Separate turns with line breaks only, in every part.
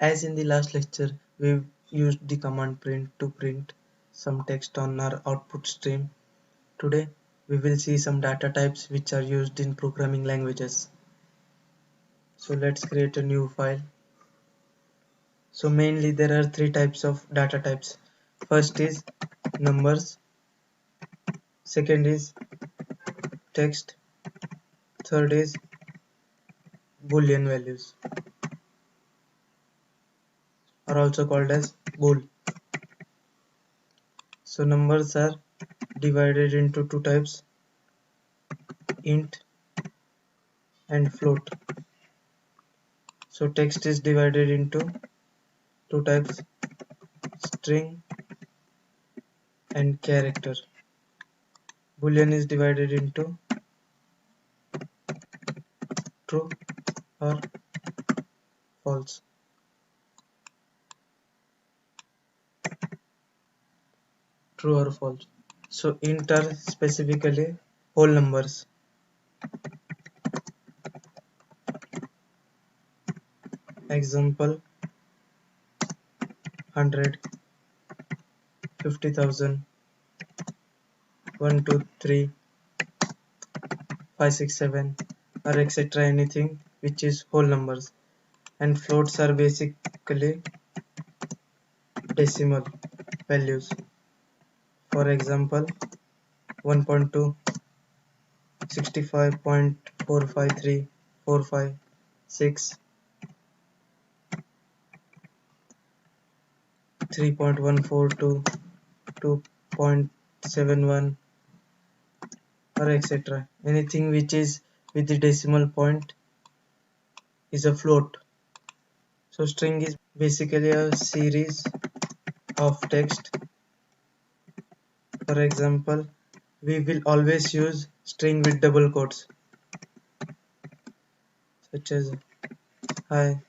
As in the last lecture, we used the command print to print some text on our output stream. Today, we will see some data types which are used in programming languages. So let's create a new file. So mainly there are three types of data types. First is numbers, second is text, third is boolean values, are also called as bool. So numbers are divided into two types, int and float. So text is divided into two types, string and character. Boolean is divided into true or false. True or false. So int are specifically whole numbers. Example 100, 50,000, 1, 2, 3, 5, 6, 7, or etc. anything which is whole numbers. And floats are basically decimal values. For example 1.2, 65.45345, 3.142, 2.71, or etc. Anything which is with the decimal point is a float. So string is basically a series of text. For example, we will always use string with double quotes, such as hi,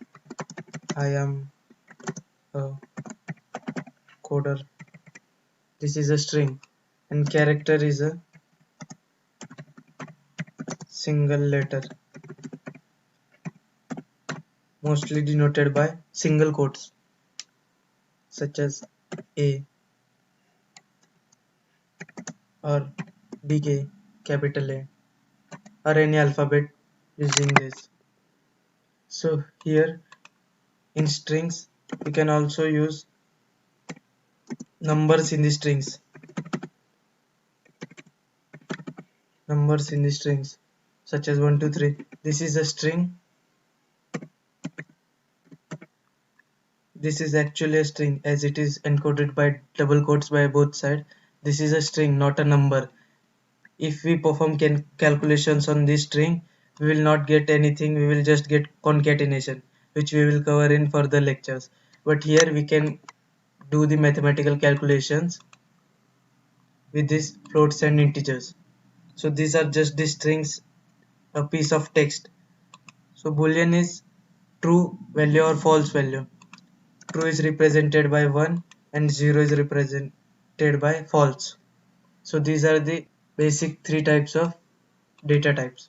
I am a coder. This is a string, and character is a single letter, mostly denoted by single quotes, such as A or big A, capital A, or any alphabet using this. So here in strings, we can also use numbers in the strings. Numbers in the strings, such as 1, 2, 3. This is a string. This is actually a string as it is encoded by double quotes by both sides. This is a string, not a number. If we perform calculations on this string, we will not get anything, we will just get concatenation, which we will cover in further lectures. But here we can do the mathematical calculations with these floats and integers. So these are just the strings, a piece of text. So boolean is true value or false value. True is represented by 1 and 0 is represented by false. So these are the basic three types of data types.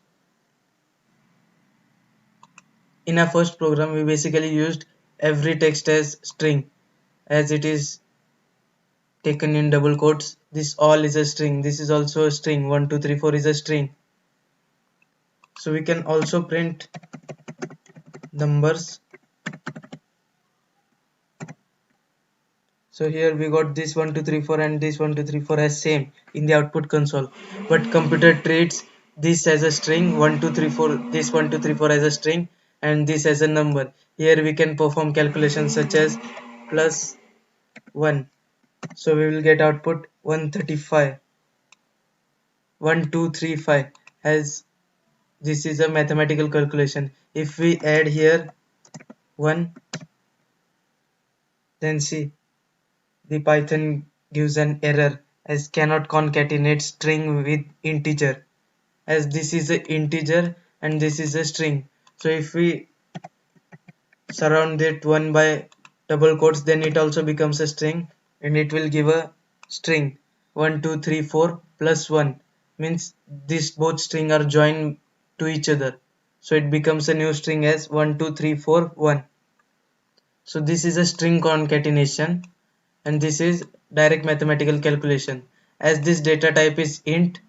In our first program, we basically used every text as string, as it is taken in double quotes. This all is a string. This is also a string. 1, 2, 3, 4 is a string. So we can also print numbers. So here we got this 1, 2, 3, 4 and this 1, 2, 3, 4 as same in the output console. But computer treats this as a string, 1, 2, 3, 4, this 1, 2, 3, 4 as a string and this as a number. Here we can perform calculations such as plus 1. So we will get output 135. 1, 2, 3, 5 as this is a mathematical calculation. If we add here 1, then see the Python gives an error as cannot concatenate string with integer, as this is an integer and this is a string. So if we surround it 1 by double quotes, then it also becomes a string and it will give a string 1, 2, 3, 4 plus 1, means these both string are joined to each other. So it becomes a new string as 1, 2, 3, 4, 1. So this is a string concatenation, and this is direct mathematical calculation. As this data type is int,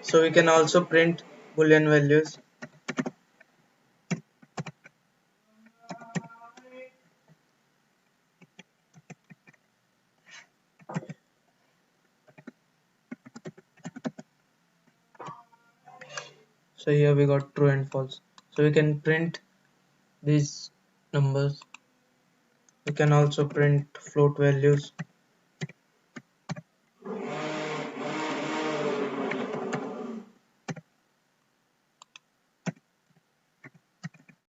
so we can also print boolean values. So here we got true and false. So we can print these numbers. We can also print float values.